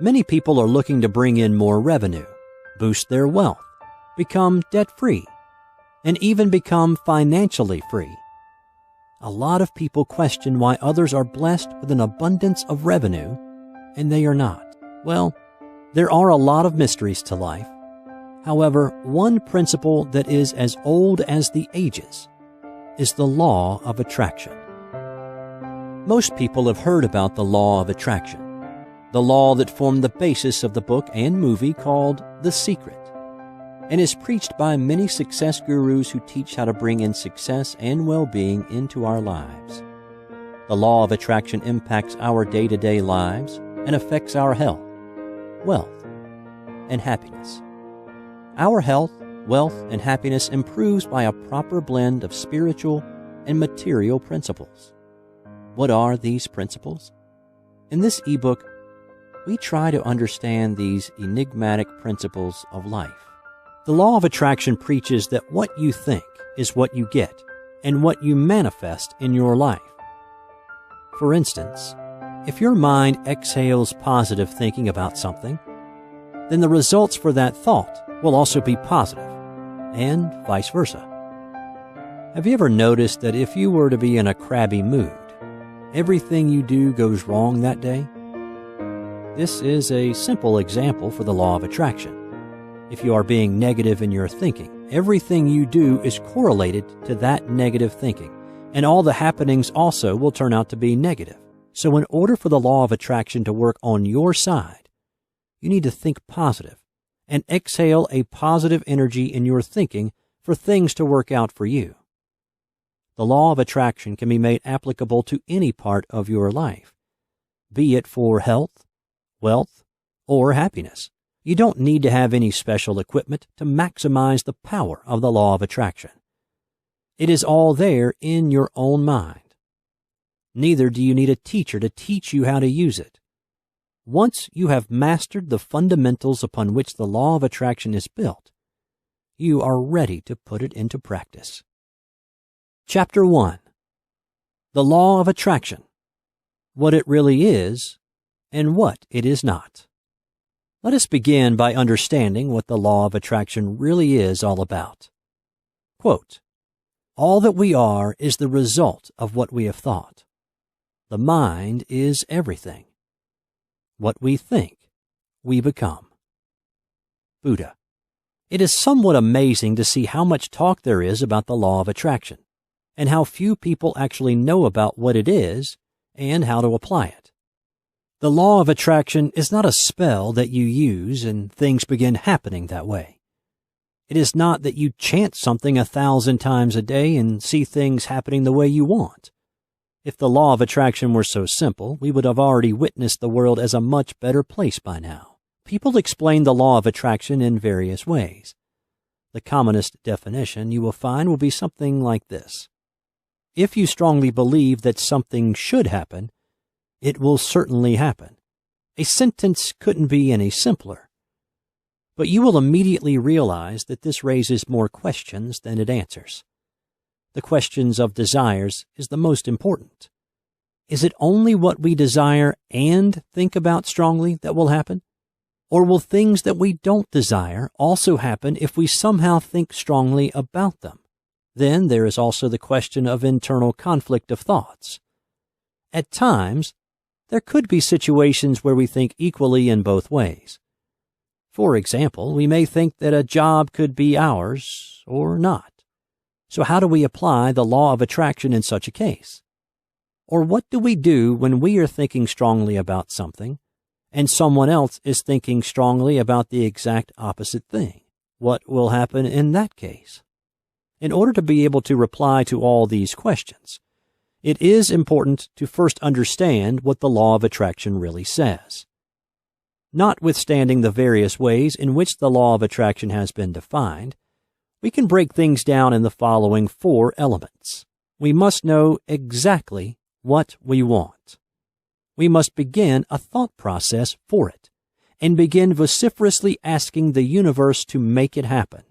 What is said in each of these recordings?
Many people are looking to bring in more revenue, boost their wealth, become debt-free, and even become financially free. A lot of people question why others are blessed with an abundance of revenue and they are not. Well, there are a lot of mysteries to life. However, one principle that is as old as the ages is the law of attraction. Most people have heard about the law of attraction, the law that formed the basis of the book and movie called The Secret, and is preached by many success gurus who teach how to bring in success and well-being into our lives. The law of attraction impacts our day-to-day lives and affects our health, wealth, and happiness. Our health, wealth, and happiness improves by a proper blend of spiritual and material principles. What are these principles? In this ebook, we try to understand these enigmatic principles of life. The law of attraction preaches that what you think is what you get and what you manifest in your life. For instance, if your mind exhales positive thinking about something, then the results for that thought will also be positive, and vice versa. Have you ever noticed that if you were to be in a crabby mood, everything you do goes wrong that day? This is a simple example for the law of attraction. If you are being negative in your thinking, everything you do is correlated to that negative thinking, and all the happenings also will turn out to be negative. So in order for the law of attraction to work on your side, you need to think positive and exhale a positive energy in your thinking for things to work out for you. The law of attraction can be made applicable to any part of your life, be it for health, wealth, or happiness. You don't need to have any special equipment to maximize the power of the law of attraction. It is all there in your own mind. Neither do you need a teacher to teach you how to use it. Once you have mastered the fundamentals upon which the law of attraction is built, you are ready to put it into practice. Chapter 1. The Law of Attraction. What it really is and what it is not. Let us begin by understanding what the law of attraction really is all about. Quote, "All that we are is the result of what we have thought. The mind is everything. What we think, we become." Buddha. It is somewhat amazing to see how much talk there is about the law of attraction, and how few people actually know about what it is and how to apply it. The law of attraction is not a spell that you use and things begin happening that way. It is not that you chant something 1,000 times a day and see things happening the way you want. If the law of attraction were so simple, we would have already witnessed the world as a much better place by now. People explain the law of attraction in various ways. The commonest definition you will find will be something like this. If you strongly believe that something should happen, it will certainly happen. A sentence couldn't be any simpler. But you will immediately realize that this raises more questions than it answers. The questions of desires is the most important. Is it only what we desire and think about strongly that will happen? Or will things that we don't desire also happen if we somehow think strongly about them? Then there is also the question of internal conflict of thoughts. At times, there could be situations where we think equally in both ways. For example, we may think that a job could be ours or not. So how do we apply the law of attraction in such a case? Or what do we do when we are thinking strongly about something and someone else is thinking strongly about the exact opposite thing? What will happen in that case? In order to be able to reply to all these questions, it is important to first understand what the law of attraction really says. Notwithstanding the various ways in which the law of attraction has been defined, we can break things down in the following 4 elements. We must know exactly what we want. We must begin a thought process for it and begin vociferously asking the universe to make it happen.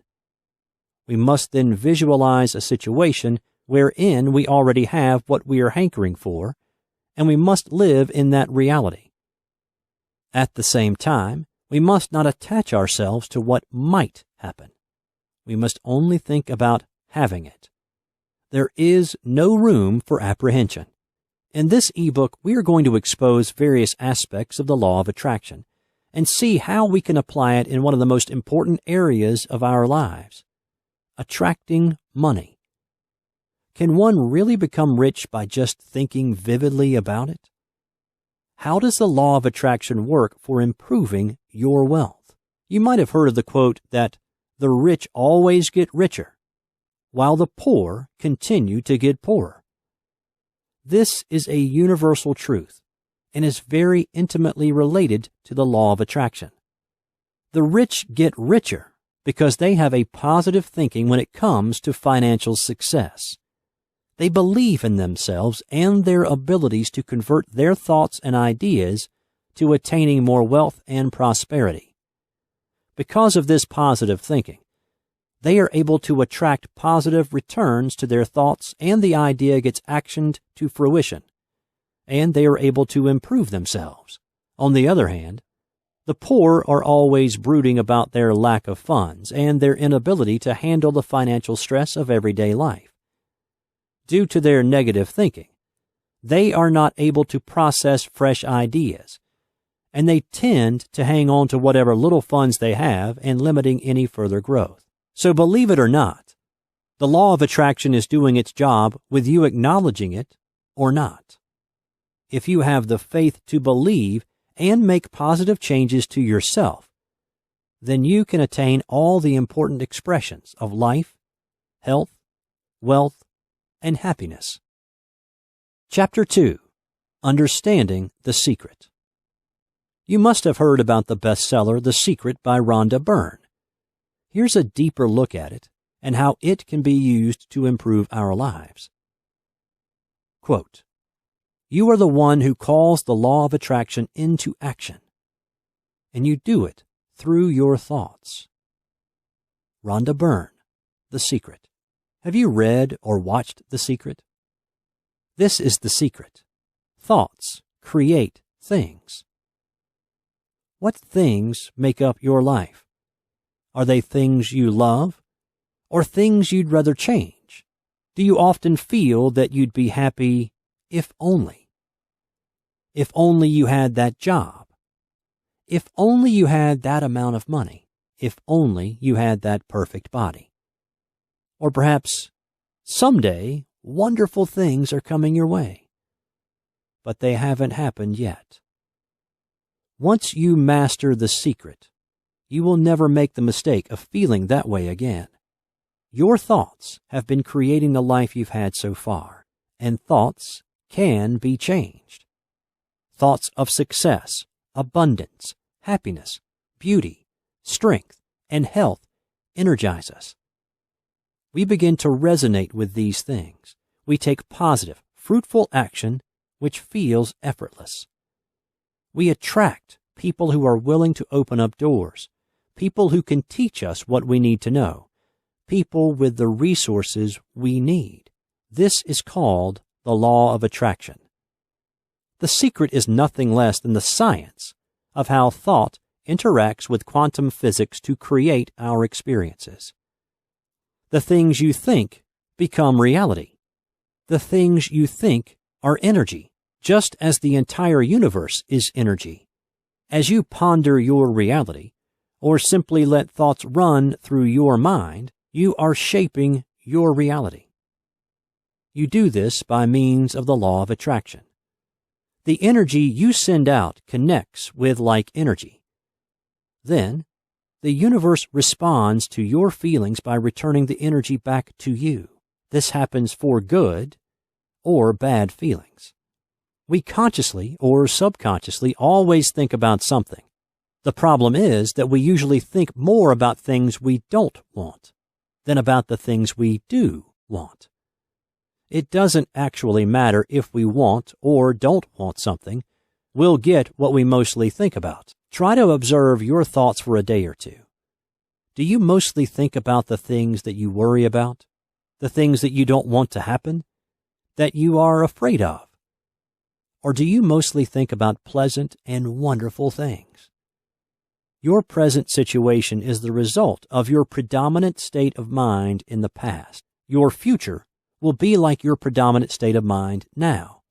We must then visualize a situation wherein we already have what we are hankering for, and we must live in that reality. At the same time, we must not attach ourselves to what might happen. We must only think about having it. There is no room for apprehension. In this ebook, we are going to expose various aspects of the law of attraction and see how we can apply it in one of the most important areas of our lives: attracting money. Can one really become rich by just thinking vividly about it? How does the law of attraction work for improving your wealth? You might have heard of the quote that the rich always get richer, while the poor continue to get poorer. This is a universal truth and is very intimately related to the law of attraction. The rich get richer because they have a positive thinking when it comes to financial success. They believe in themselves and their abilities to convert their thoughts and ideas to attaining more wealth and prosperity. Because of this positive thinking, they are able to attract positive returns to their thoughts, and the idea gets actioned to fruition, and they are able to improve themselves. On the other hand, the poor are always brooding about their lack of funds and their inability to handle the financial stress of everyday life. Due to their negative thinking, they are not able to process fresh ideas, and they tend to hang on to whatever little funds they have and limiting any further growth. So believe it or not, the law of attraction is doing its job with you acknowledging it or not. If you have the faith to believe and make positive changes to yourself, then you can attain all the important expressions of life, health, wealth, and happiness. Chapter 2. Understanding the Secret. You must have heard about the bestseller The Secret by Rhonda Byrne. Here's a deeper look at it and how it can be used to improve our lives. Quote, "You are the one who calls the law of attraction into action, and you do it through your thoughts." Rhonda Byrne, The Secret. Have you read or watched The Secret? This is the secret. Thoughts create things. What things make up your life? Are they things you love or things you'd rather change? Do you often feel that you'd be happy if only? If only you had that job. If only you had that amount of money. If only you had that perfect body. Or perhaps someday wonderful things are coming your way, but they haven't happened yet. Once you master the secret, you will never make the mistake of feeling that way again. Your thoughts have been creating the life you've had so far, and thoughts can be changed. Thoughts of success, abundance, happiness, beauty, strength, and health energize us. We begin to resonate with these things. We take positive, fruitful action which feels effortless. We attract people who are willing to open up doors, people who can teach us what we need to know, people with the resources we need. This is called the law of attraction. The secret is nothing less than the science of how thought interacts with quantum physics to create our experiences. The things you think become reality. The things you think are energy, just as the entire universe is energy. As you ponder your reality, or simply let thoughts run through your mind, you are shaping your reality. You do this by means of the law of attraction. The energy you send out connects with like energy. Then, the universe responds to your feelings by returning the energy back to you. This happens for good or bad feelings. We consciously or subconsciously always think about something. The problem is that we usually think more about things we don't want than about the things we do want. It doesn't actually matter if we want or don't want something. We'll get what we mostly think about. Try to observe your thoughts for a day or two. Do you mostly think about the things that you worry about? The things that you don't want to happen? That you are afraid of? Or do you mostly think about pleasant and wonderful things? Your present situation is the result of your predominant state of mind in the past. Your future will be like your predominant state of mind now.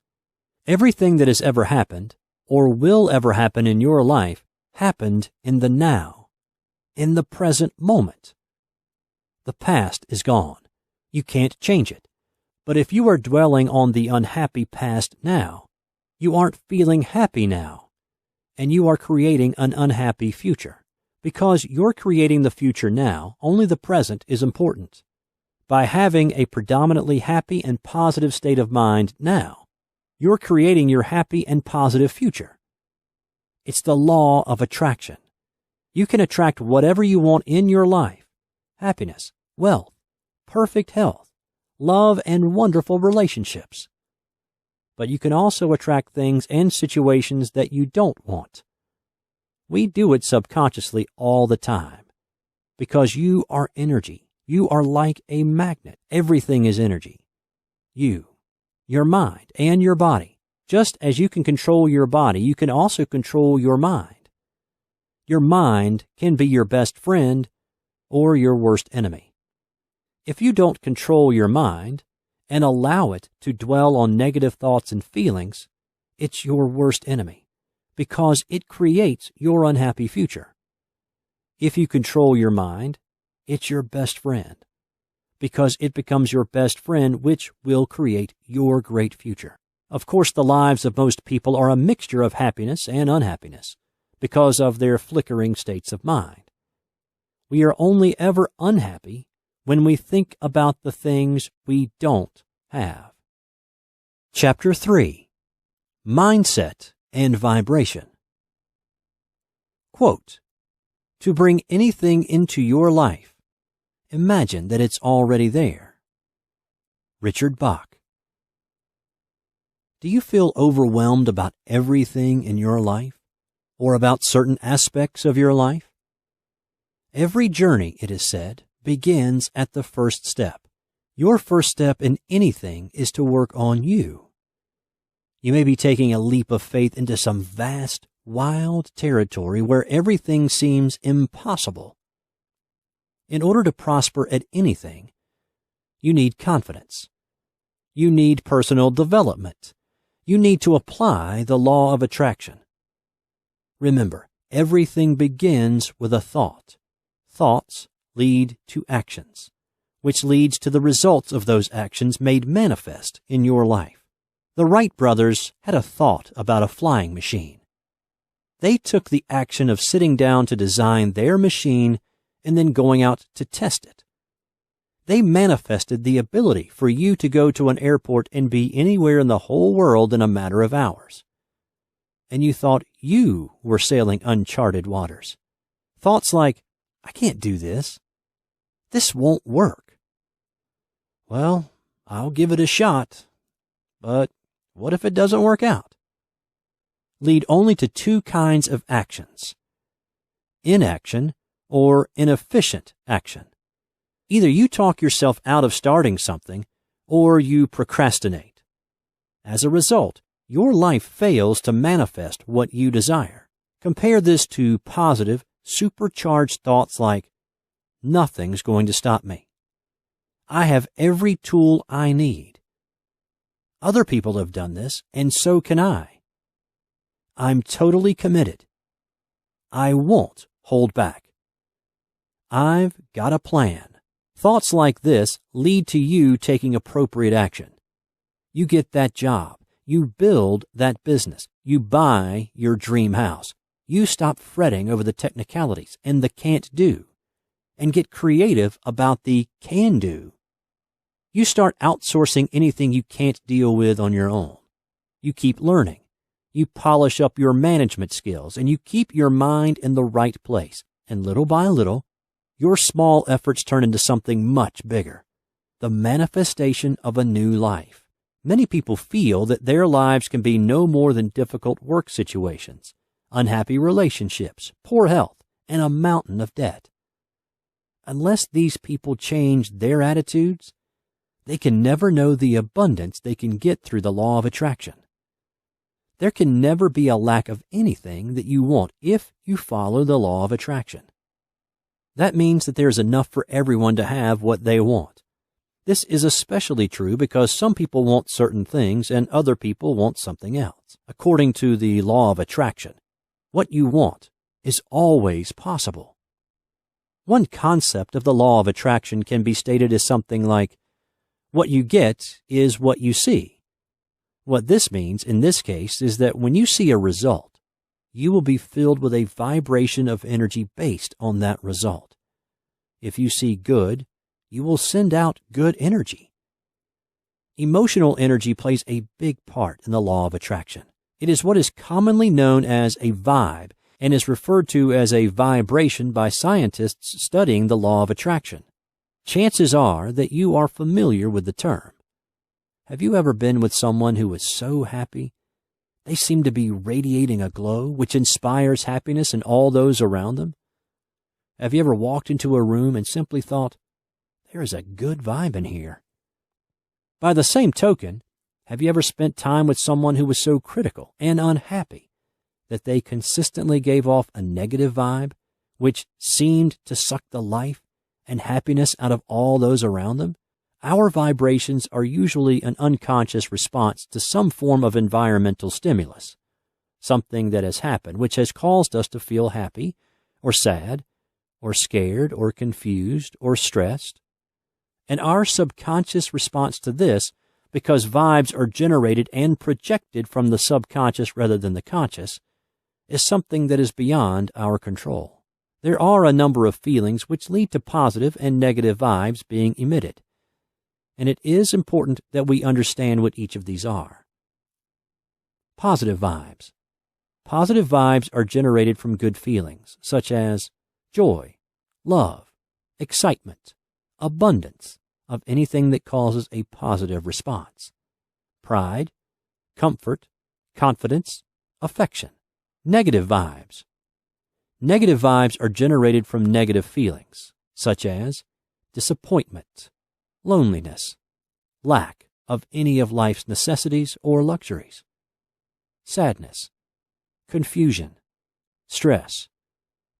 Everything that has ever happened or will ever happen in your life happened in the now, in the present moment. The past is gone. You can't change it. But if you are dwelling on the unhappy past now, you aren't feeling happy now, and you are creating an unhappy future. Because you're creating the future now, only the present is important. By having a predominantly happy and positive state of mind now, you're creating your happy and positive future. It's the law of attraction. You can attract whatever you want in your life: happiness, wealth, perfect health, love, and wonderful relationships. But you can also attract things and situations that you don't want. We do it subconsciously all the time because you are energy. You are like a magnet. Everything is energy. You, your mind, and your body. Just as you can control your body, you can also control your mind. Your mind can be your best friend or your worst enemy. If you don't control your mind and allow it to dwell on negative thoughts and feelings, it's your worst enemy because it creates your unhappy future. If you control your mind, it's your best friend because it becomes your best friend, which will create your great future. Of course, the lives of most people are a mixture of happiness and unhappiness because of their flickering states of mind. We are only ever unhappy when we think about the things we don't have. Chapter 3: Mindset and Vibration. Quote, "To bring anything into your life, imagine that it's already there." Richard Bach. Do you feel overwhelmed about everything in your life or about certain aspects of your life? Every journey, it is said, begins at the first step. Your first step in anything is to work on you. You may be taking a leap of faith into some vast, wild territory where everything seems impossible. In order to prosper at anything, you need confidence. You need personal development. You need to apply the law of attraction. Remember, everything begins with a thought. Thoughts lead to actions, which leads to the results of those actions made manifest in your life. The Wright brothers had a thought about a flying machine. They took the action of sitting down to design their machine and then going out to test it. They manifested the ability for you to go to an airport and be anywhere in the whole world in a matter of hours. And you thought you were sailing uncharted waters. Thoughts like, "I can't do this. This won't work. Well, I'll give it a shot. But what if it doesn't work out?" Lead only to two kinds of actions: inaction or inefficient action. Either you talk yourself out of starting something or you procrastinate. As a result, your life fails to manifest what you desire. Compare this to positive, supercharged thoughts like, "Nothing's going to stop me. I have every tool I need. Other people have done this, and so can I. I'm totally committed. I won't hold back. I've got a plan." Thoughts like this lead to you taking appropriate action. You get that job. You build that business. You buy your dream house. You stop fretting over the technicalities and the can't do, and get creative about the can do. You start outsourcing anything you can't deal with on your own. You keep learning. You polish up your management skills, and you keep your mind in the right place. And little by little, your small efforts turn into something much bigger, the manifestation of a new life. Many people feel that their lives can be no more than difficult work situations, unhappy relationships, poor health, and a mountain of debt. Unless these people change their attitudes, they can never know the abundance they can get through the law of attraction. There can never be a lack of anything that you want if you follow the law of attraction. That means that there's enough for everyone to have what they want. This is especially true because some people want certain things and other people want something else. According to the law of attraction, what you want is always possible. One concept of the law of attraction can be stated as something like, what you get is what you see. What this means in this case is that when you see a result, you will be filled with a vibration of energy based on that result. If you see good, you will send out good energy. Emotional energy plays a big part in the law of attraction. It is what is commonly known as a vibe and is referred to as a vibration by scientists studying the law of attraction. Chances are that you are familiar with the term. Have you ever been with someone who is so happy? They seem to be radiating a glow which inspires happiness in all those around them. Have you ever walked into a room and simply thought, there is a good vibe in here? By the same token, have you ever spent time with someone who was so critical and unhappy that they consistently gave off a negative vibe which seemed to suck the life and happiness out of all those around them? Our vibrations are usually an unconscious response to some form of environmental stimulus, something that has happened which has caused us to feel happy or sad or scared or confused or stressed. And our subconscious response to this, because vibes are generated and projected from the subconscious rather than the conscious, is something that is beyond our control. There are a number of feelings which lead to positive and negative vibes being emitted, and it is important that we understand what each of these are. Positive vibes. Positive vibes are generated from good feelings, such as joy, love, excitement, abundance of anything that causes a positive response, pride, comfort, confidence, affection. Negative vibes. Negative vibes are generated from negative feelings, such as disappointment, loneliness, lack of any of life's necessities or luxuries, sadness, confusion, stress,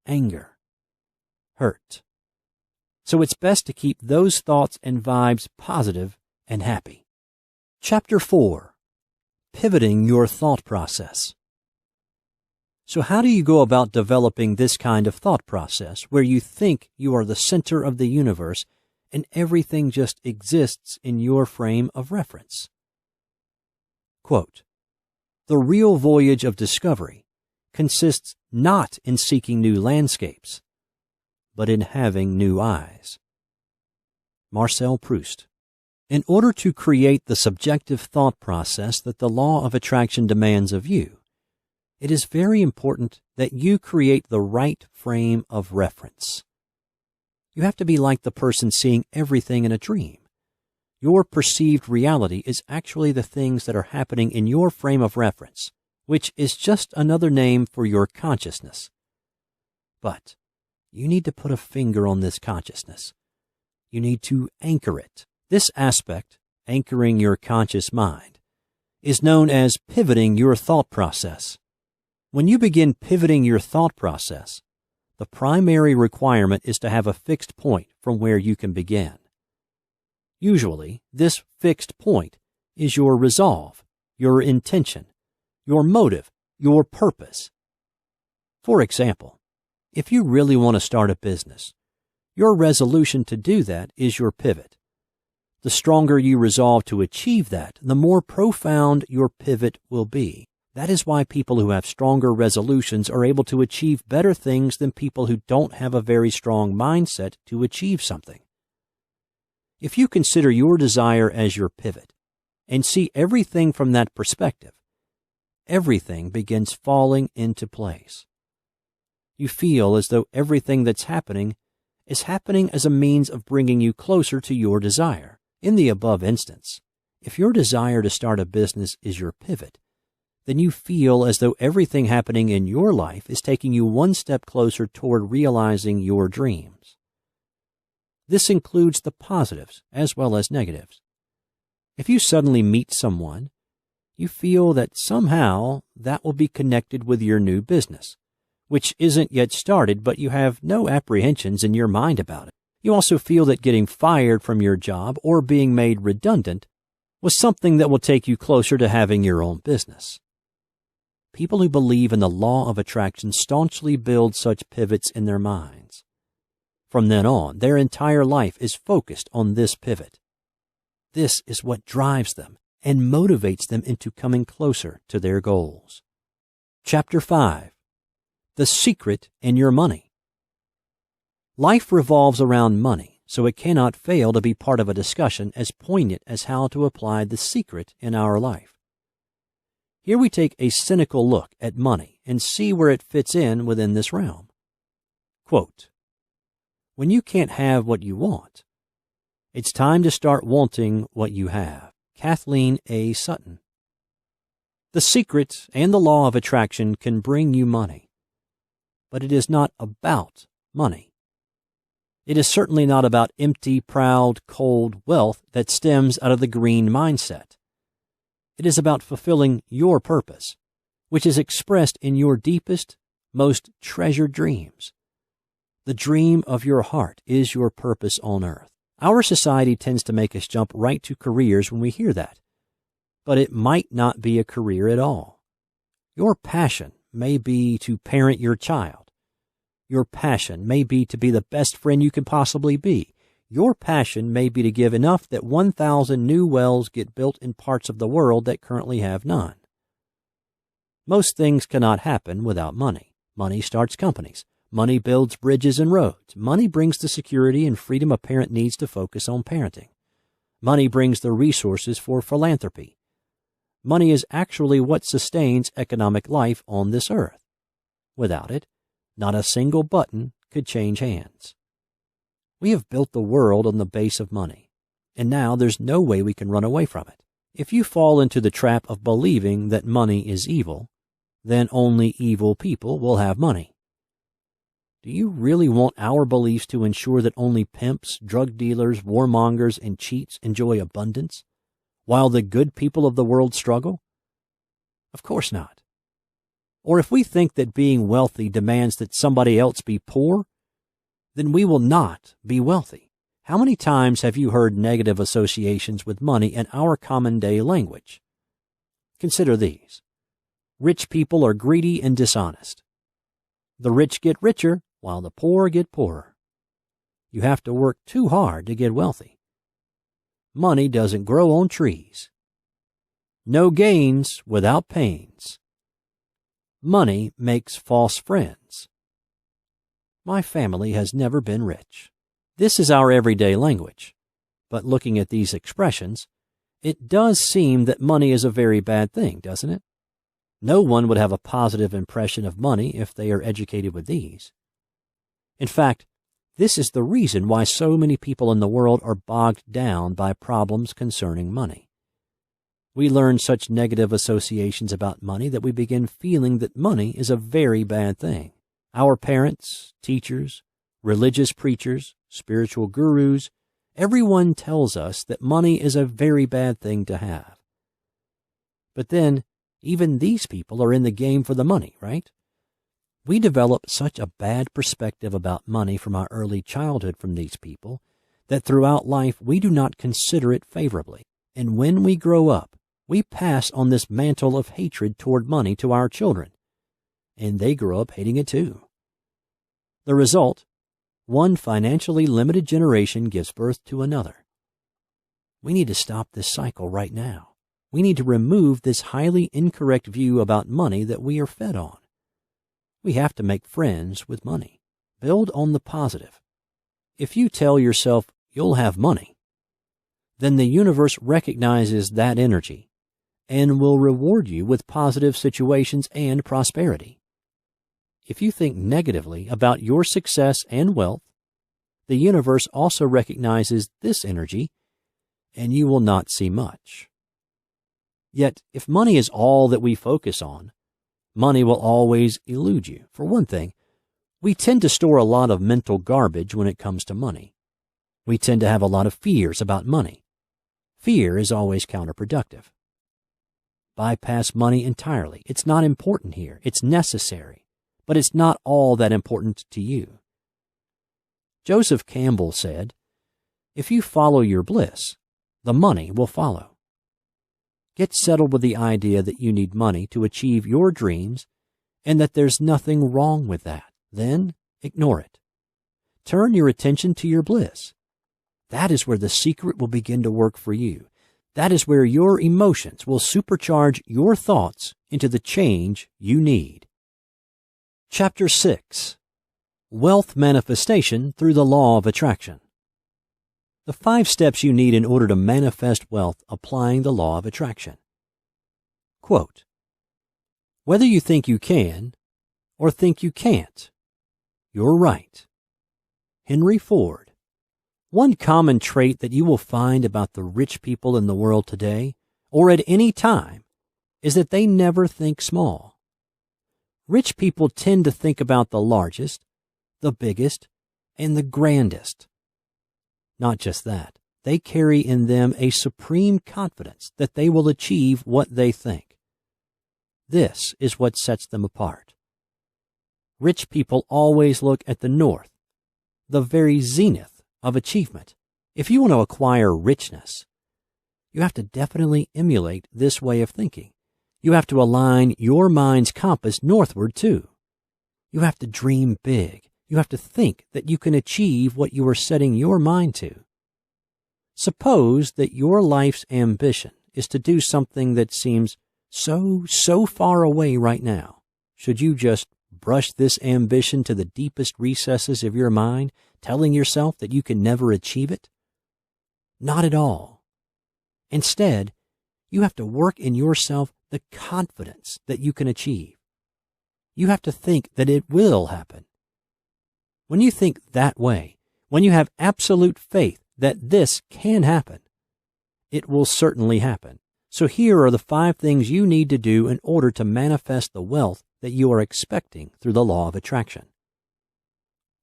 anger, hurt. So it's best to keep those thoughts and vibes positive and happy. Chapter 4. Pivoting your thought process. So how do you go about developing this kind of thought process where you think you are the center of the universe and everything just exists in your frame of reference? Quote, "The real voyage of discovery consists not in seeking new landscapes, but in having new eyes." Marcel Proust. In order to create the subjective thought process that the law of attraction demands of you, it is very important that you create the right frame of reference. You have to be like the person seeing everything in a dream. Your perceived reality is actually the things that are happening in your frame of reference, which is just another name for your consciousness. But you need to put a finger on this consciousness. You need to anchor it. This aspect, anchoring your conscious mind, is known as pivoting your thought process. When you begin pivoting your thought process, the primary requirement is to have a fixed point from where you can begin. Usually, this fixed point is your resolve, your intention, your motive, your purpose. For example, if you really want to start a business, your resolution to do that is your pivot. The stronger you resolve to achieve that, the more profound your pivot will be. That is why people who have stronger resolutions are able to achieve better things than people who don't have a very strong mindset to achieve something. If you consider your desire as your pivot and see everything from that perspective, everything begins falling into place. You feel as though everything that's happening is happening as a means of bringing you closer to your desire. In the above instance, if your desire to start a business is your pivot, then you feel as though everything happening in your life is taking you one step closer toward realizing your dreams. This includes the positives as well as negatives. If you suddenly meet someone, You feel that somehow that will be connected with your new business, which isn't yet started, but you have no apprehensions in your mind about it. You also feel that getting fired from your job or being made redundant was something that will take you closer to having your own business. People who believe in the law of attraction staunchly build such pivots in their minds. From then on, their entire life is focused on this pivot. This is what drives them and motivates them into coming closer to their goals. Chapter 5. The Secret in Your Money. Life revolves around money, so it cannot fail to be part of a discussion as poignant as how to apply the secret in our life. Here we take a cynical look at money and see where it fits in within this realm. Quote, "When you can't have what you want, it's time to start wanting what you have." Kathleen A. Sutton. The secret and the law of attraction can bring you money, but it is not about money. It is certainly not about empty, proud, cold wealth that stems out of the green mindset. It is about fulfilling your purpose, which is expressed in your deepest, most treasured dreams. The dream of your heart is your purpose on earth. Our society tends to make us jump right to careers when we hear that, but it might not be a career at all. Your passion may be to parent your child. Your passion may be to be the best friend you can possibly be. Your passion may be to give enough that 1,000 new wells get built in parts of the world that currently have none. Most things cannot happen without money. Money starts companies. Money builds bridges and roads. Money brings the security and freedom a parent needs to focus on parenting. Money brings the resources for philanthropy. Money is actually what sustains economic life on this earth. Without it, not a single button could change hands. We have built the world on the base of money, and now there's no way we can run away from it. If you fall into the trap of believing that money is evil, then only evil people will have money. Do you really want our beliefs to ensure that only pimps, drug dealers, warmongers, and cheats enjoy abundance, while the good people of the world struggle? Of course not. Or if we think that being wealthy demands that somebody else be poor, then we will not be wealthy. How many times have you heard negative associations with money in our common day language? Consider these. Rich people are greedy and dishonest. The rich get richer, while the poor get poorer. You have to work too hard to get wealthy. Money doesn't grow on trees. No gains without pains. Money makes false friends. My family has never been rich. This is our everyday language. But looking at these expressions, it does seem that money is a very bad thing, doesn't it? No one would have a positive impression of money if they are educated with these. In fact, this is the reason why so many people in the world are bogged down by problems concerning money. We learn such negative associations about money that we begin feeling that money is a very bad thing. Our parents, teachers, religious preachers, spiritual gurus, everyone tells us that money is a very bad thing to have. But then, even these people are in the game for the money, right? We develop such a bad perspective about money from our early childhood from these people that throughout life we do not consider it favorably. And when we grow up, we pass on this mantle of hatred toward money to our children, and they grow up hating it too. The result, one financially limited generation gives birth to another. We need to stop this cycle right now. We need to remove this highly incorrect view about money that we are fed on. We have to make friends with money. Build on the positive. If you tell yourself you'll have money, then the universe recognizes that energy and will reward you with positive situations and prosperity. If you think negatively about your success and wealth, the universe also recognizes this energy, and you will not see much. Yet, if money is all that we focus on, money will always elude you. For one thing, we tend to store a lot of mental garbage when it comes to money. We tend to have a lot of fears about money. Fear is always counterproductive. bypass money entirely. It's not important here. It's necessary, but it's not all that important to you. Joseph Campbell said, "If you follow your bliss, the money will follow." Get settled with the idea that you need money to achieve your dreams and that there's nothing wrong with that. Then ignore it. Turn your attention to your bliss. That is where the secret will begin to work for you. That is where your emotions will supercharge your thoughts into the change you need. Chapter 6. Wealth Manifestation Through the Law of Attraction. The 5 steps you need in order to manifest wealth applying the law of attraction. Quote, "Whether you think you can or think you can't, you're right." Henry Ford. One common trait that you will find about the rich people in the world today, or at any time, is that they never think small. Rich people tend to think about the largest, the biggest, and the grandest. Not just that, they carry in them a supreme confidence that they will achieve what they think. This is what sets them apart. Rich people always look at the north, the very zenith of achievement. If you want to acquire richness, you have to definitely emulate this way of thinking. You have to align your mind's compass northward too. You have to dream big. You have to think that you can achieve what you are setting your mind to. Suppose that your life's ambition is to do something that seems so far away right now. Should you just brush this ambition to the deepest recesses of your mind, telling yourself that you can never achieve it? Not at all. Instead, you have to work in yourself the confidence that you can achieve. You have to think that it will happen. When you think that way, when you have absolute faith that this can happen, it will certainly happen. So here are the 5 things you need to do in order to manifest the wealth that you are expecting through the law of attraction.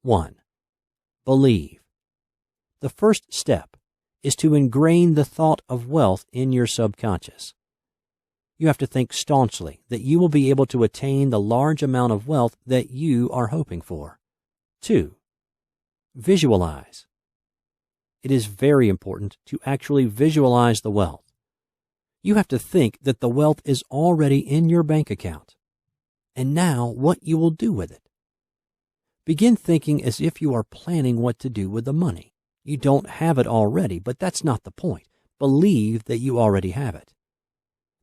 1. Believe. The first step is to ingrain the thought of wealth in your subconscious. You have to think staunchly that you will be able to attain the large amount of wealth that you are hoping for. 2. Visualize. It is very important to actually visualize the wealth. You have to think that the wealth is already in your bank account, and now what you will do with it. Begin thinking as if you are planning what to do with the money. You don't have it already, but that's not the point. Believe that you already have it.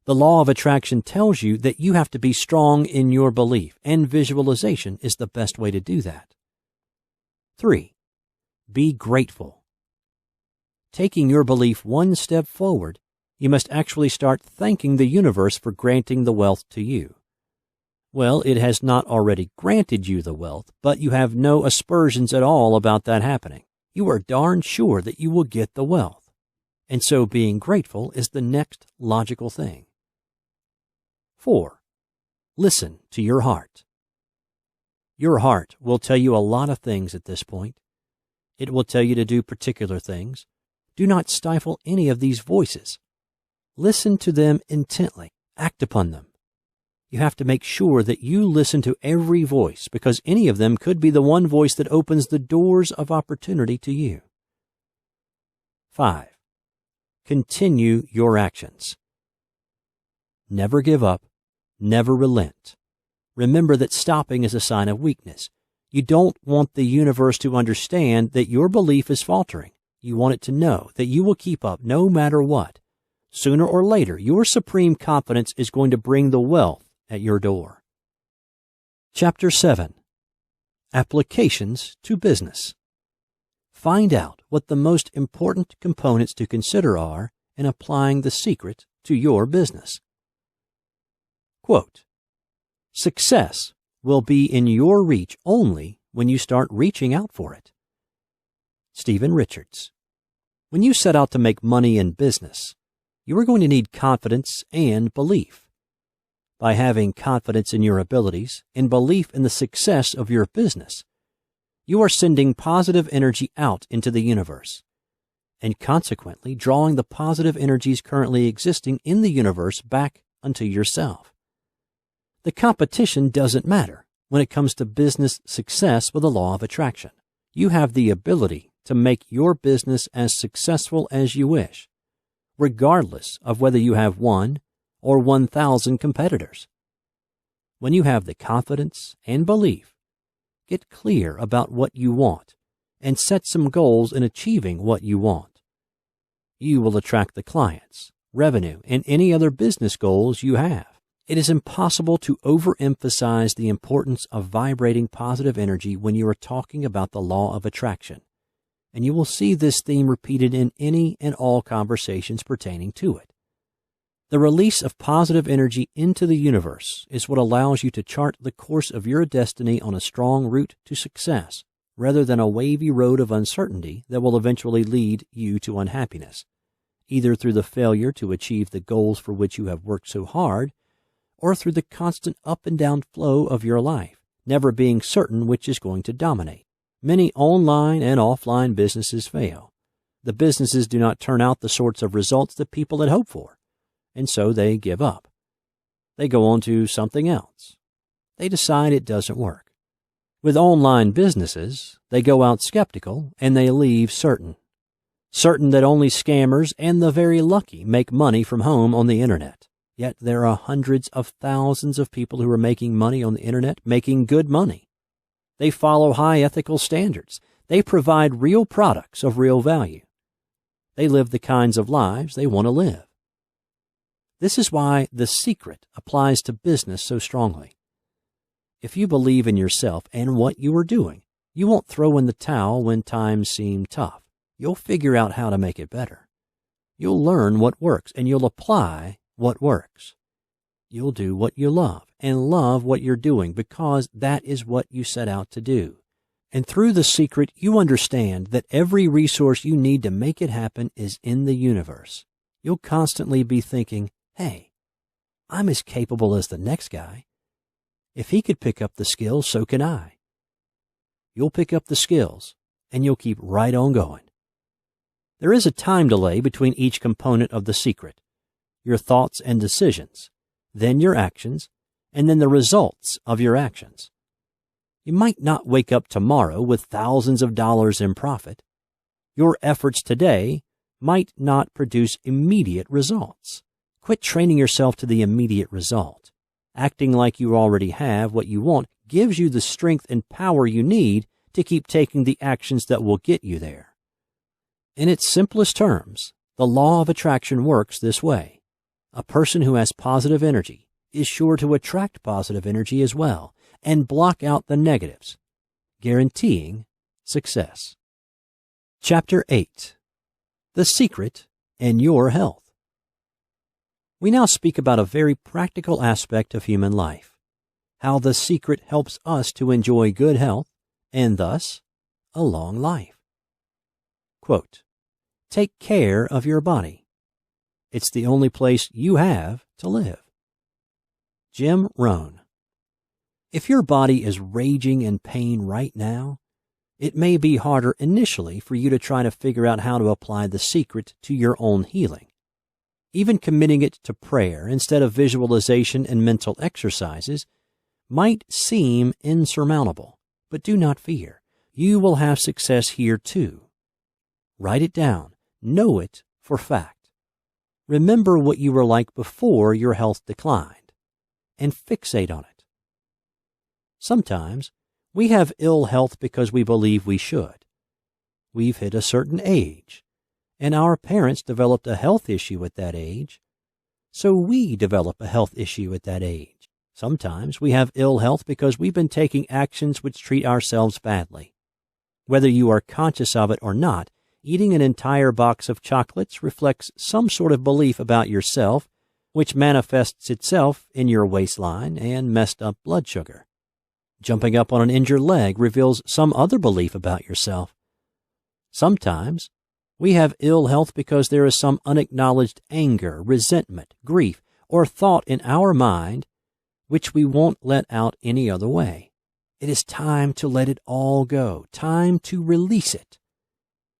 The law of attraction tells you that you have to be strong in your belief, and visualization is the best way to do that. 3. Be grateful. Taking your belief one step forward, you must actually start thanking the universe for granting the wealth to you. Well, it has not already granted you the wealth, but you have no aspersions at all about that happening. You are darn sure that you will get the wealth. And so being grateful is the next logical thing. 4. Listen to your heart. Your heart will tell you a lot of things at this point. It will tell you to do particular things. Do not stifle any of these voices. Listen to them intently. Act upon them. You have to make sure that you listen to every voice, because any of them could be the one voice that opens the doors of opportunity to you. 5. Continue your actions. Never give up. Never relent. Remember that stopping is a sign of weakness. You don't want the universe to understand that your belief is faltering. You want it to know that you will keep up no matter what. Sooner or later, your supreme confidence is going to bring the wealth at your door. Chapter 7. Applications to business. Find out what the most important components to consider are in applying the secret to your business. Quote, "Success will be in your reach only when you start reaching out for it." Stephen Richards. When you set out to make money in business, you are going to need confidence and belief. By having confidence in your abilities and belief in the success of your business, you are sending positive energy out into the universe, and consequently drawing the positive energies currently existing in the universe back unto yourself. The competition doesn't matter when it comes to business success with the law of attraction. You have the ability to make your business as successful as you wish, regardless of whether you have 1 or 1,000 competitors. When you have the confidence and belief, get clear about what you want and set some goals in achieving what you want. You will attract the clients, revenue, and any other business goals you have. It is impossible to overemphasize the importance of vibrating positive energy when you are talking about the law of attraction, and you will see this theme repeated in any and all conversations pertaining to it. The release of positive energy into the universe is what allows you to chart the course of your destiny on a strong route to success, rather than a wavy road of uncertainty that will eventually lead you to unhappiness, either through the failure to achieve the goals for which you have worked so hard, or through the constant up and down flow of your life, never being certain which is going to dominate. Many online and offline businesses fail. The businesses do not turn out the sorts of results that people had hoped for, and so they give up. They go on to something else. They decide it doesn't work. With online businesses, they go out skeptical and they leave certain that only scammers and the very lucky make money from home on the internet. Yet there are hundreds of thousands of people who are making money on the internet, making good money. They follow high ethical standards. They provide real products of real value. They live the kinds of lives they want to live. This is why the secret applies to business so strongly. If you believe in yourself and what you are doing, you won't throw in the towel when times seem tough. You'll figure out how to make it better. You'll learn what works and you'll apply what works. You'll do what you love and love what you're doing because that is what you set out to do. And through the secret, you understand that every resource you need to make it happen is in the universe. You'll constantly be thinking, hey, I'm as capable as the next guy. If he could pick up the skills, so can I. You'll pick up the skills and you'll keep right on going. There is a time delay between each component of the secret. Your thoughts and decisions, then your actions, and then the results of your actions. You might not wake up tomorrow with thousands of dollars in profit. Your efforts today might not produce immediate results. Quit training yourself to the immediate result. Acting like you already have what you want gives you the strength and power you need to keep taking the actions that will get you there. In its simplest terms, the law of attraction works this way. A person who has positive energy is sure to attract positive energy as well and block out the negatives, guaranteeing success. Chapter 8. The Secret and Your Health. We now speak about a very practical aspect of human life, how the secret helps us to enjoy good health and thus a long life. Quote, take care of your body. It's the only place you have to live. Jim Rohn. If your body is raging in pain right now, it may be harder initially for you to try to figure out how to apply the secret to your own healing. Even committing it to prayer instead of visualization and mental exercises might seem insurmountable, but do not fear. You will have success here too. Write it down. Know it for fact. Remember what you were like before your health declined, and fixate on it. Sometimes we have ill health because we believe we should. We've hit a certain age, and our parents developed a health issue at that age, so we develop a health issue at that age. Sometimes we have ill health because we've been taking actions which treat ourselves badly. Whether you are conscious of it or not, eating an entire box of chocolates reflects some sort of belief about yourself, which manifests itself in your waistline and messed up blood sugar. Jumping up on an injured leg reveals some other belief about yourself. Sometimes we have ill health because there is some unacknowledged anger, resentment, grief, or thought in our mind which we won't let out any other way. It is time to let it all go, time to release it.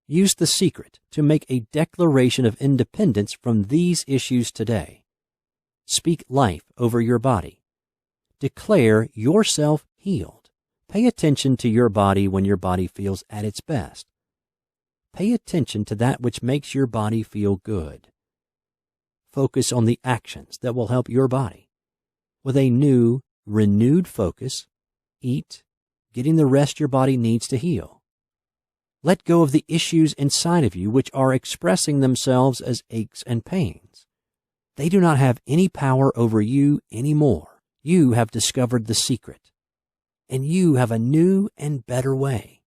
Use the secret to make a declaration of independence from these issues today. Speak life over your body. Declare yourself healed. Pay attention to your body when your body feels at its best. Pay attention to that which makes your body feel good. Focus on the actions that will help your body. With a new, renewed focus, eat, getting the rest your body needs to heal. Let go of the issues inside of you which are expressing themselves as aches and pains. They do not have any power over you anymore. You have discovered the secret, and you have a new and better way.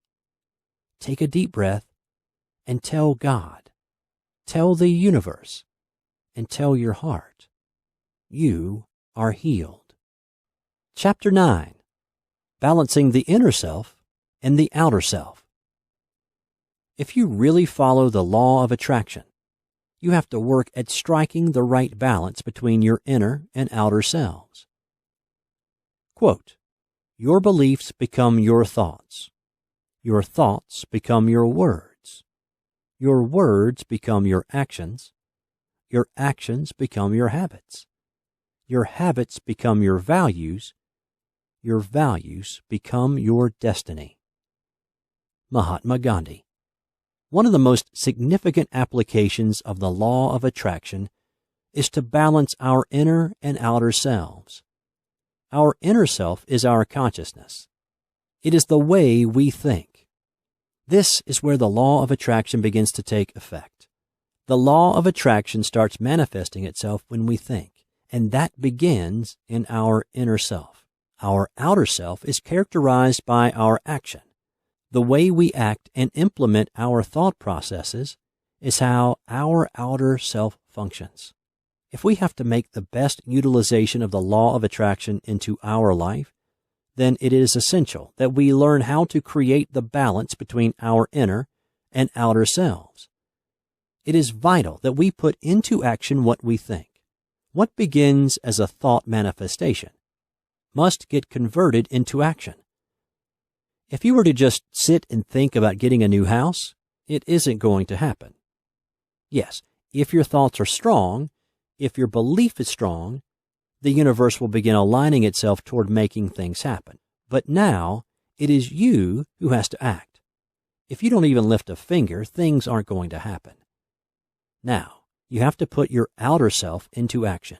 Take a deep breath and tell God, tell the universe, and tell your heart, you are healed. Chapter 9. Balancing the inner self and the outer self. If you really follow the law of attraction, you have to work at striking the right balance between your inner and outer selves. Quote, your beliefs become your thoughts. Your thoughts become your words. Your words become your actions. Your actions become your habits. Your habits become your values. Your values become your destiny. Mahatma Gandhi. One of the most significant applications of the law of attraction is to balance our inner and outer selves. Our inner self is our consciousness. It is the way we think. This is where the law of attraction begins to take effect. The law of attraction starts manifesting itself when we think, and that begins in our inner self. Our outer self is characterized by our action. The way we act and implement our thought processes is how our outer self functions. If we have to make the best utilization of the law of attraction into our life, then it is essential that we learn how to create the balance between our inner and outer selves. It is vital that we put into action what we think. What begins as a thought manifestation must get converted into action. If you were to just sit and think about getting a new house, it isn't going to happen. Yes, if your thoughts are strong, if your belief is strong, the universe will begin aligning itself toward making things happen. But now, it is you who has to act. If you don't even lift a finger, things aren't going to happen. Now, you have to put your outer self into action.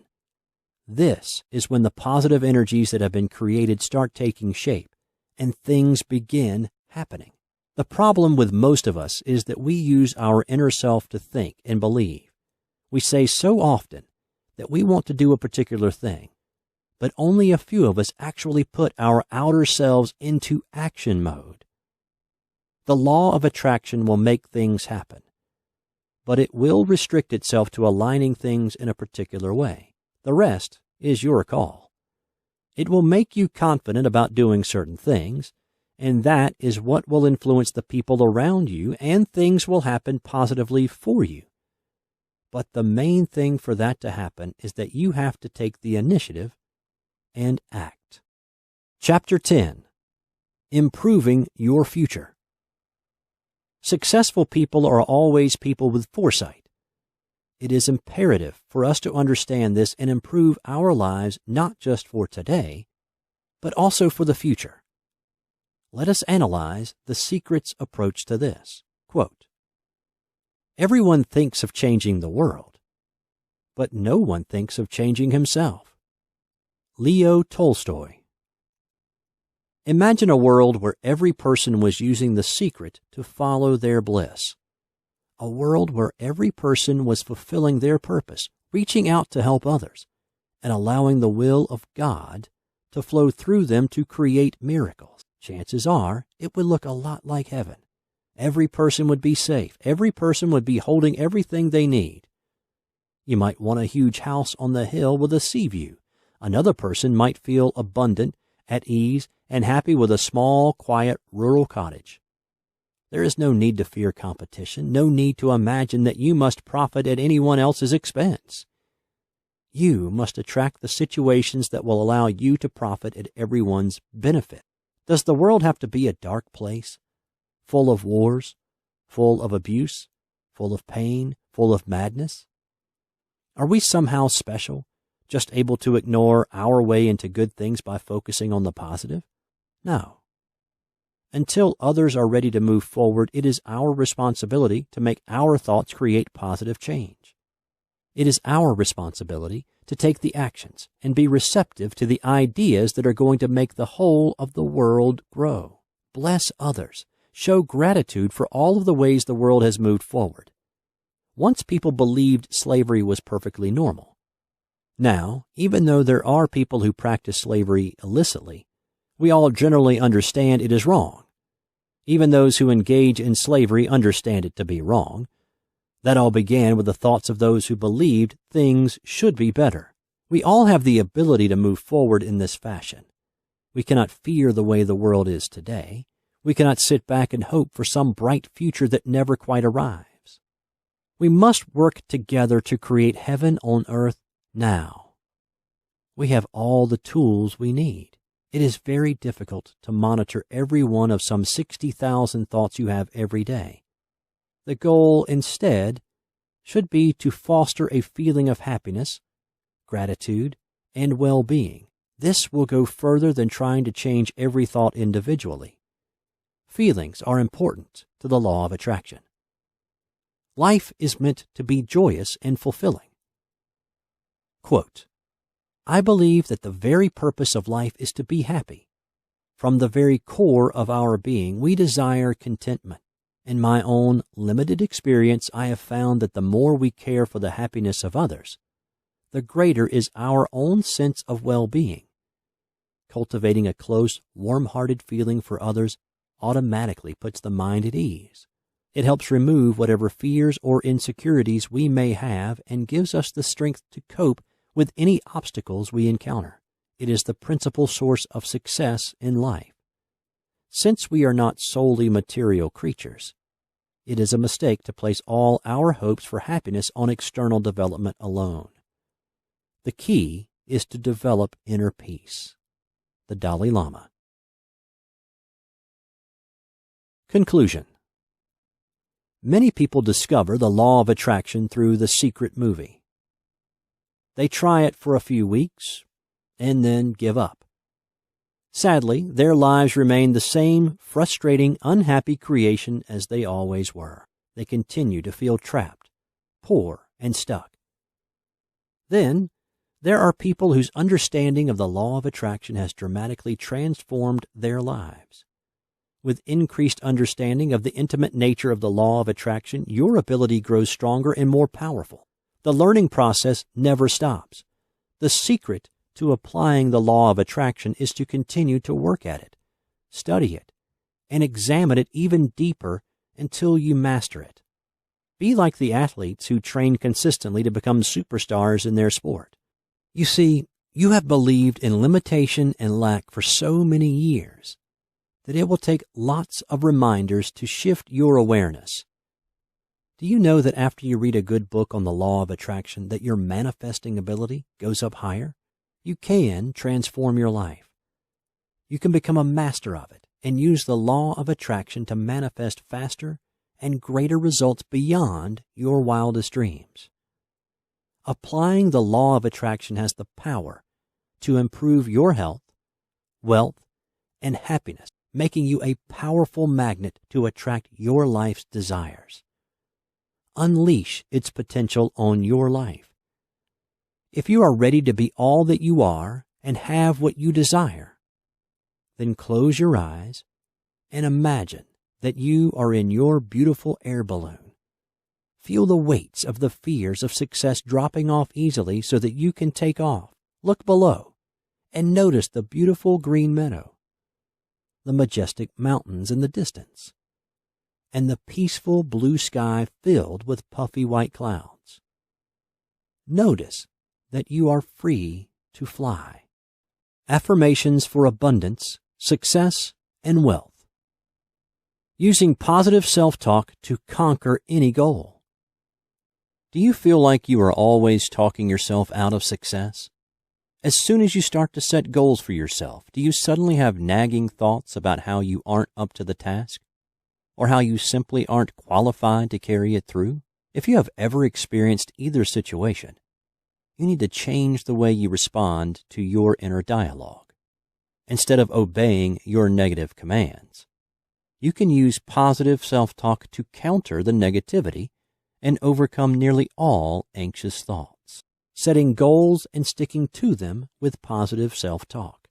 This is when the positive energies that have been created start taking shape and things begin happening. The problem with most of us is that we use our inner self to think and believe. We say so often that we want to do a particular thing, but only a few of us actually put our outer selves into action mode. The law of attraction will make things happen, but it will restrict itself to aligning things in a particular way. The rest is your call. It will make you confident about doing certain things, and that is what will influence the people around you, and things will happen positively for you. But the main thing for that to happen is that you have to take the initiative and act. Chapter 10. Improving your future. Successful people are always people with foresight. It is imperative for us to understand this and improve our lives not just for today, but also for the future. Let us analyze the Secret's approach to this. Quote, everyone thinks of changing the world, but no one thinks of changing himself. Leo Tolstoy. Imagine a world where every person was using the secret to follow their bliss. A world where every person was fulfilling their purpose, reaching out to help others, and allowing the will of God to flow through them to create miracles. Chances are it would look a lot like heaven. Every person would be safe. Every person would be holding everything they need. You might want a huge house on the hill with a sea view. Another person might feel abundant, at ease, and happy with a small, quiet, rural cottage. There is no need to fear competition, no need to imagine that you must profit at anyone else's expense. You must attract the situations that will allow you to profit at everyone's benefit. Does the world have to be a dark place? Full of wars, full of abuse, full of pain, full of madness? Are we somehow special just able to ignore our way into good things by focusing on the positive? No. Until others are ready to move forward, it is our responsibility to make our thoughts create positive change. It is our responsibility to take the actions and be receptive to the ideas that are going to make the whole of the world grow. Bless others. Show gratitude for all of the ways the world has moved forward. Once people believed slavery was perfectly normal. Now, even though there are people who practice slavery illicitly, we all generally understand it is wrong. Even those who engage in slavery understand it to be wrong. That all began with the thoughts of those who believed things should be better. We all have the ability to move forward in this fashion. We cannot fear the way the world is today. We cannot sit back and hope for some bright future that never quite arrives. We must work together to create heaven on earth now. We have all the tools we need. It is very difficult to monitor every one of some 60,000 thoughts you have every day. The goal, instead, should be to foster a feeling of happiness, gratitude, and well-being. This will go further than trying to change every thought individually. Feelings are important to the law of attraction. Life is meant to be joyous and fulfilling. Quote, I believe that the very purpose of life is to be happy. From the very core of our being, we desire contentment. In my own limited experience, I have found that the more we care for the happiness of others, the greater is our own sense of well-being. Cultivating a close, warm-hearted feeling for others automatically puts the mind at ease. It helps remove whatever fears or insecurities we may have and gives us the strength to cope with any obstacles we encounter. It is the principal source of success in life. Since we are not solely material creatures, it is a mistake to place all our hopes for happiness on external development alone. The key is to develop inner peace. The Dalai Lama. Conclusion. Many people discover the law of attraction through The Secret movie. They try it for a few weeks and then give up. Sadly, their lives remain the same frustrating, unhappy creation as they always were. They continue to feel trapped, poor, and stuck. Then, there are people whose understanding of the law of attraction has dramatically transformed their lives. With increased understanding of the intimate nature of the law of attraction, your ability grows stronger and more powerful. The learning process never stops. The secret to applying the law of attraction is to continue to work at it, study it, and examine it even deeper until you master it. Be like the athletes who train consistently to become superstars in their sport. You see, you have believed in limitation and lack for so many years that it will take lots of reminders to shift your awareness. Do you know that after you read a good book on the law of attraction, that your manifesting ability goes up higher? You can transform your life. You can become a master of it and use the law of attraction to manifest faster and greater results beyond your wildest dreams. Applying the law of attraction has the power to improve your health, wealth, and happiness, making you a powerful magnet to attract your life's desires. Unleash its potential on your life. If you are ready to be all that you are and have what you desire, then close your eyes and imagine that you are in your beautiful air balloon. Feel the weights of the fears of success dropping off easily so that you can take off. Look below and notice the beautiful green meadow, the majestic mountains in the distance, and the peaceful blue sky filled with puffy white clouds. Notice that you are free to fly. Affirmations for abundance, success, and wealth. Using positive self-talk to conquer any goal. Do you feel like you are always talking yourself out of success? As soon as you start to set goals for yourself, do you suddenly have nagging thoughts about how you aren't up to the task? Or how you simply aren't qualified to carry it through? If you have ever experienced either situation, you need to change the way you respond to your inner dialogue. Instead of obeying your negative commands, you can use positive self-talk to counter the negativity and overcome nearly all anxious thoughts, setting goals and sticking to them with positive self-talk.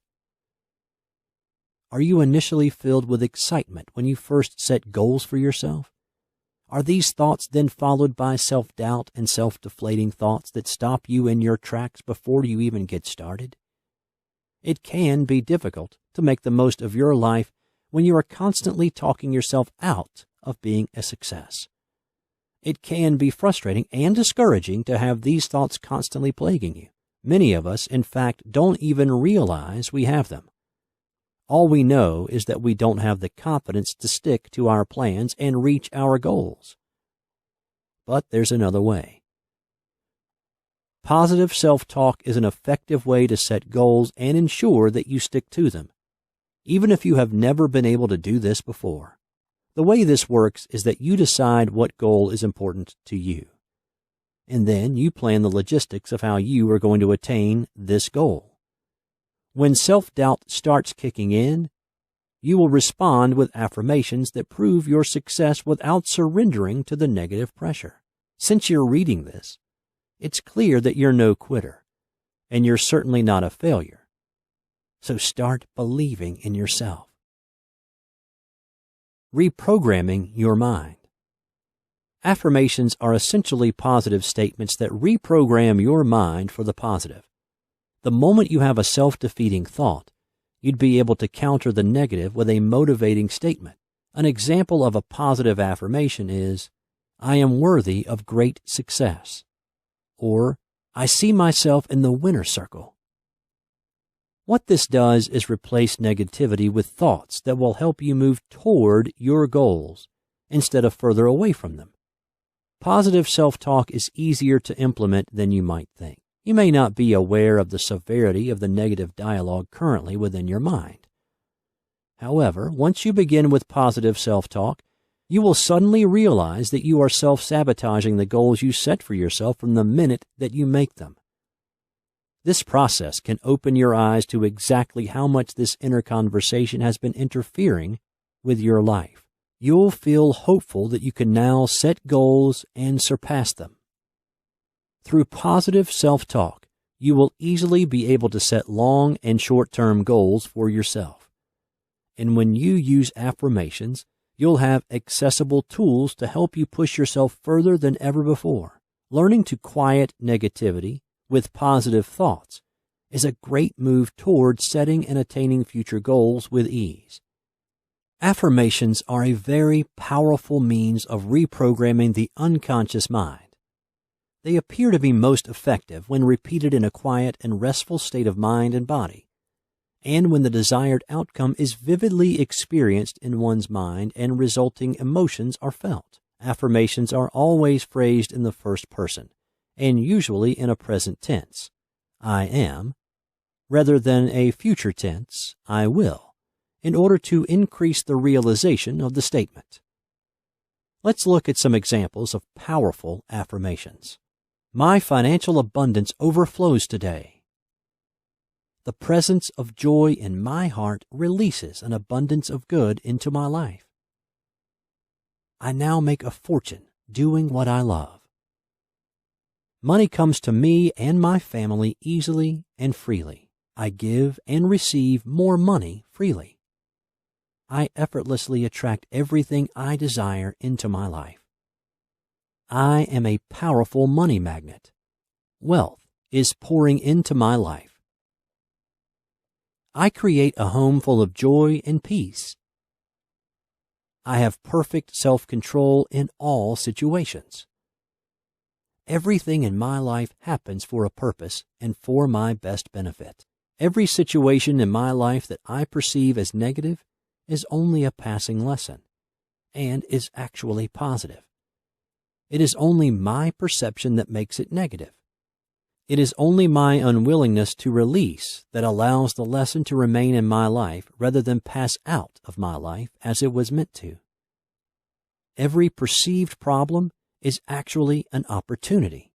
Are you initially filled with excitement when you first set goals for yourself? Are these thoughts then followed by self-doubt and self-deflating thoughts that stop you in your tracks before you even get started? It can be difficult to make the most of your life when you are constantly talking yourself out of being a success. It can be frustrating and discouraging to have these thoughts constantly plaguing you. Many of us, in fact, don't even realize we have them. All we know is that we don't have the confidence to stick to our plans and reach our goals. But there's another way. Positive self-talk is an effective way to set goals and ensure that you stick to them, even if you have never been able to do this before. The way this works is that you decide what goal is important to you, and then you plan the logistics of how you are going to attain this goal. When self-doubt starts kicking in, you will respond with affirmations that prove your success without surrendering to the negative pressure. Since you're reading this, it's clear that you're no quitter, and you're certainly not a failure. So start believing in yourself. Reprogramming your mind. Affirmations are essentially positive statements that reprogram your mind for the positive. The moment you have a self-defeating thought, you'd be able to counter the negative with a motivating statement. An example of a positive affirmation is, "I am worthy of great success," or "I see myself in the winner's circle." What this does is replace negativity with thoughts that will help you move toward your goals instead of further away from them. Positive self-talk is easier to implement than you might think. You may not be aware of the severity of the negative dialogue currently within your mind. However, once you begin with positive self-talk, you will suddenly realize that you are self-sabotaging the goals you set for yourself from the minute that you make them. This process can open your eyes to exactly how much this inner conversation has been interfering with your life. You'll feel hopeful that you can now set goals and surpass them. Through positive self-talk, you will easily be able to set long and short-term goals for yourself. And when you use affirmations, you'll have accessible tools to help you push yourself further than ever before. Learning to quiet negativity with positive thoughts is a great move toward setting and attaining future goals with ease. Affirmations are a very powerful means of reprogramming the unconscious mind. They appear to be most effective when repeated in a quiet and restful state of mind and body, and when the desired outcome is vividly experienced in one's mind and resulting emotions are felt. Affirmations are always phrased in the first person, and usually in a present tense, "I am," rather than a future tense, "I will," in order to increase the realization of the statement. Let's look at some examples of powerful affirmations. My financial abundance overflows today. The presence of joy in my heart releases an abundance of good into my life. I now make a fortune doing what I love. Money comes to me and my family easily and freely. I give and receive more money freely. I effortlessly attract everything I desire into my life. I am a powerful money magnet. Wealth is pouring into my life. I create a home full of joy and peace. I have perfect self-control in all situations. Everything in my life happens for a purpose and for my best benefit. Every situation in my life that I perceive as negative is only a passing lesson and is actually positive. It is only my perception that makes it negative. It is only my unwillingness to release that allows the lesson to remain in my life rather than pass out of my life as it was meant to. Every perceived problem is actually an opportunity.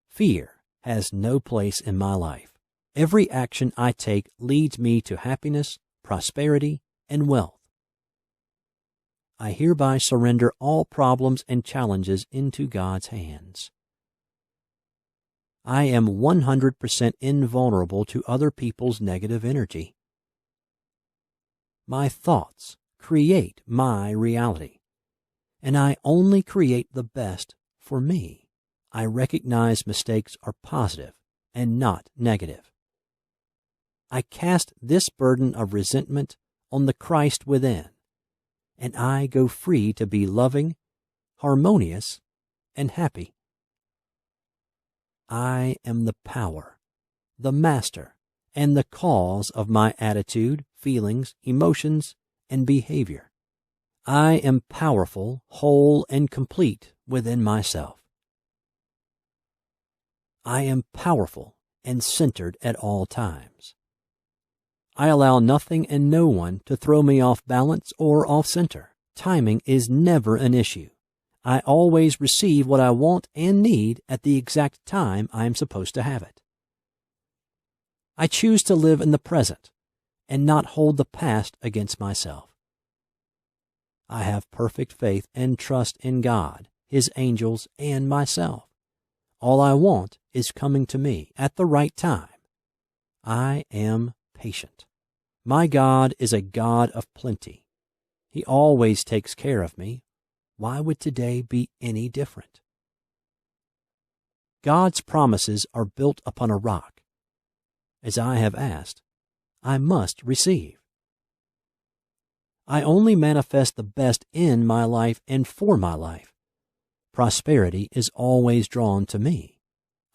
Fear has no place in my life. Every action I take leads me to happiness, prosperity, and wealth. I hereby surrender all problems and challenges into God's hands. I am 100% invulnerable to other people's negative energy. My thoughts create my reality, and I only create the best for me. I recognize mistakes are positive and not negative. I cast this burden of resentment on the Christ within, and I go free to be loving, harmonious, and happy. I am the power, the master, and the cause of my attitude, feelings, emotions, and behavior. I am powerful, whole, and complete within myself. I am powerful and centered at all times. I allow nothing and no one to throw me off balance or off center. Timing is never an issue. I always receive what I want and need at the exact time I am supposed to have it. I choose to live in the present and not hold the past against myself. I have perfect faith and trust in God, His angels, and myself. All I want is coming to me at the right time. I am patient. My God is a God of plenty. He always takes care of me. Why would today be any different? God's promises are built upon a rock. As I have asked, I must receive. I only manifest the best in my life and for my life. Prosperity is always drawn to me.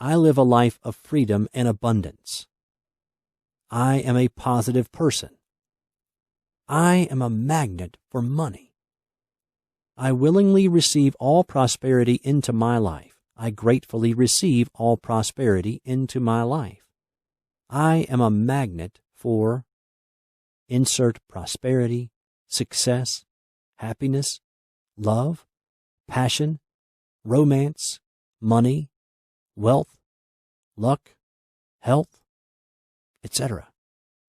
I live a life of freedom and abundance. I am a positive person. I am a magnet for money. I willingly receive all prosperity into my life. I gratefully receive all prosperity into my life. I am a magnet for insert prosperity, success, happiness, love, passion, romance, money, wealth, luck, health, etc.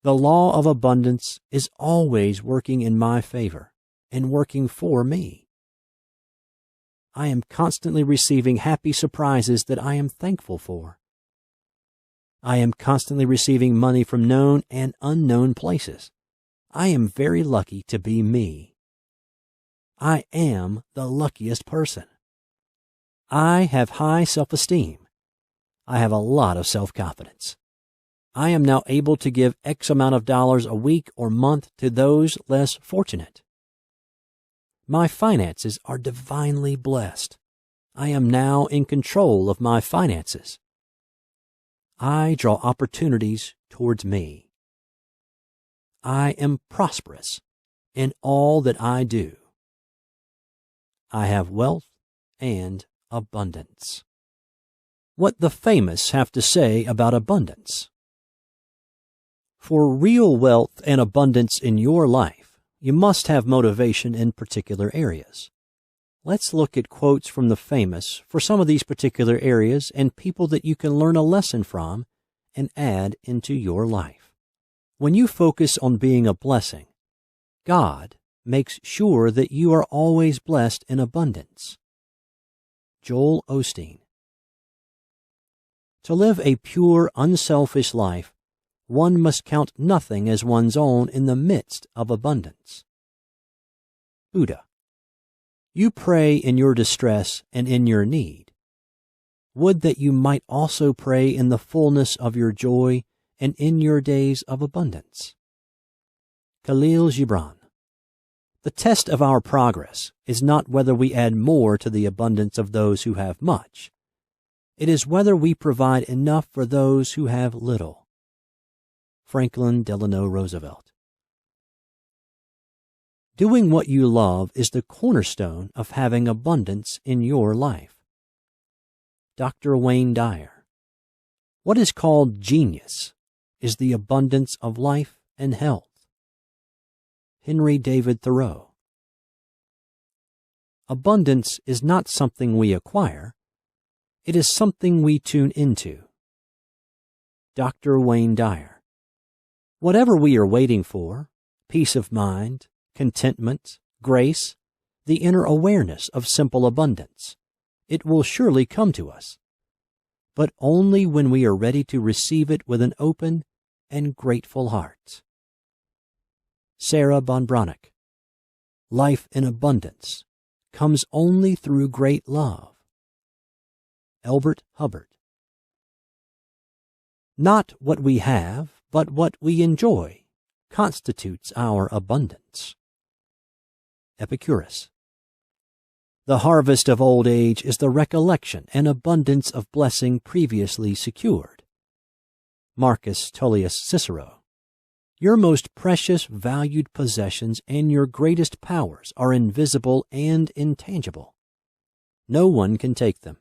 The law of abundance is always working in my favor and working for me. I am constantly receiving happy surprises that I am thankful for. I am constantly receiving money from known and unknown places. I am very lucky to be me. I am the luckiest person. I have high self-esteem. I have a lot of self-confidence. I am now able to give X amount of dollars a week or month to those less fortunate. My finances are divinely blessed. I am now in control of my finances. I draw opportunities towards me. I am prosperous in all that I do. I have wealth and abundance. What the famous have to say about abundance. For real wealth and abundance in your life, you must have motivation in particular areas. Let's look at quotes from the famous for some of these particular areas and people that you can learn a lesson from and add into your life. When you focus on being a blessing, God makes sure that you are always blessed in abundance. Joel Osteen. To live a pure, unselfish life, one must count nothing as one's own in the midst of abundance. Buddha. You pray in your distress and in your need. Would that you might also pray in the fullness of your joy and in your days of abundance. Khalil Gibran. The test of our progress is not whether we add more to the abundance of those who have much. It is whether we provide enough for those who have little. Franklin Delano Roosevelt. Doing what you love is the cornerstone of having abundance in your life. Dr. Wayne Dyer. What is called genius is the abundance of life and health. Henry David Thoreau. Abundance is not something we acquire. It is something we tune into Dr. Wayne Dyer. Whatever we are waiting for, peace of mind, contentment, grace, the inner awareness of simple abundance, it will surely come to us, but only when we are ready to receive it with an open and grateful heart. Sarah Bonbronick. Life in abundance comes only through great love. Elbert Hubbard. Not what we have, but what we enjoy constitutes our abundance. Epicurus. The harvest of old age is the recollection and abundance of blessing previously secured. Marcus Tullius Cicero. Your most precious, valued possessions and your greatest powers are invisible and intangible. No one can take them.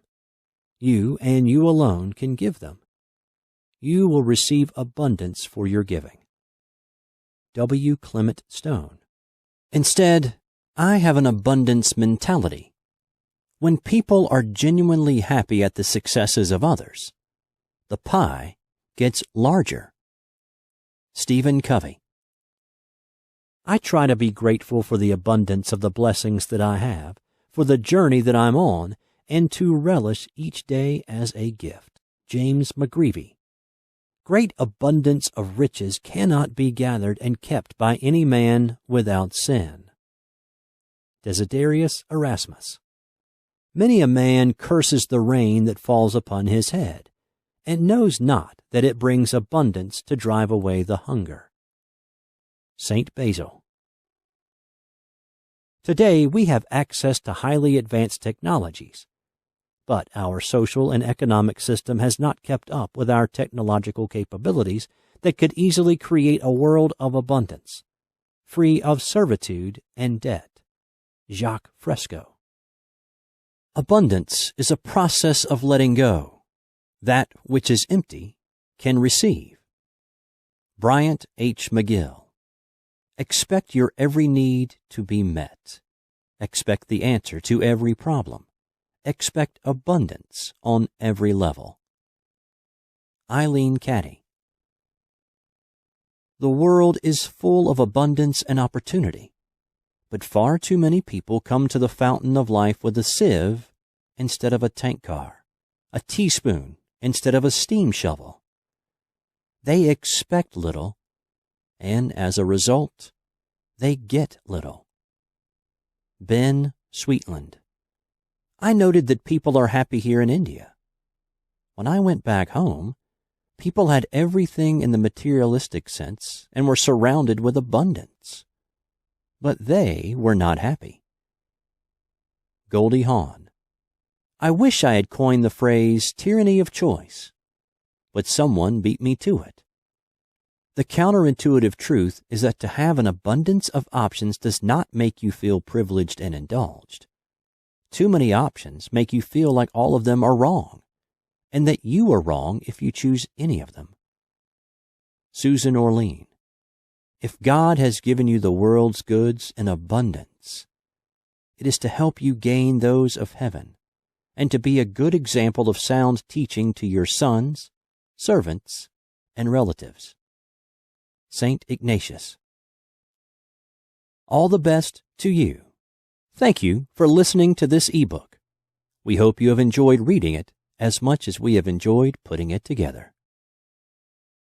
You and you alone can give them. You will receive abundance for your giving. W. Clement Stone. Instead, I have an abundance mentality. When people are genuinely happy at the successes of others, the pie gets larger. Stephen Covey. I try to be grateful for the abundance of the blessings that I have, for the journey that I'm on, and to relish each day as a gift. James McGreevy. Great abundance of riches cannot be gathered and kept by any man without sin. Desiderius Erasmus. Many a man curses the rain that falls upon his head, and knows not that it brings abundance to drive away the hunger. Saint Basil. Today we have access to highly advanced technologies, but our social and economic system has not kept up with our technological capabilities that could easily create a world of abundance, free of servitude and debt. Jacques Fresco. Abundance is a process of letting go. That which is empty can receive. Bryant H. McGill. Expect your every need to be met. Expect the answer to every problem. Expect abundance on every level. Eileen Caddy. The world is full of abundance and opportunity, but far too many people come to the fountain of life with a sieve instead of a tank car, a teaspoon instead of a steam shovel. They expect little, and as a result, they get little. Ben Sweetland. I noted that people are happy here in India. When I went back home, people had everything in the materialistic sense and were surrounded with abundance. But they were not happy. Goldie Hawn. I wish I had coined the phrase tyranny of choice, but someone beat me to it. The counterintuitive truth is that to have an abundance of options does not make you feel privileged and indulged. Too many options make you feel like all of them are wrong, and that you are wrong if you choose any of them. Susan Orlean. If God has given you the world's goods in abundance, it is to help you gain those of heaven, and to be a good example of sound teaching to your sons, servants, and relatives. Saint Ignatius. All the best to you. Thank you for listening to this ebook. We hope you have enjoyed reading it as much as we have enjoyed putting it together.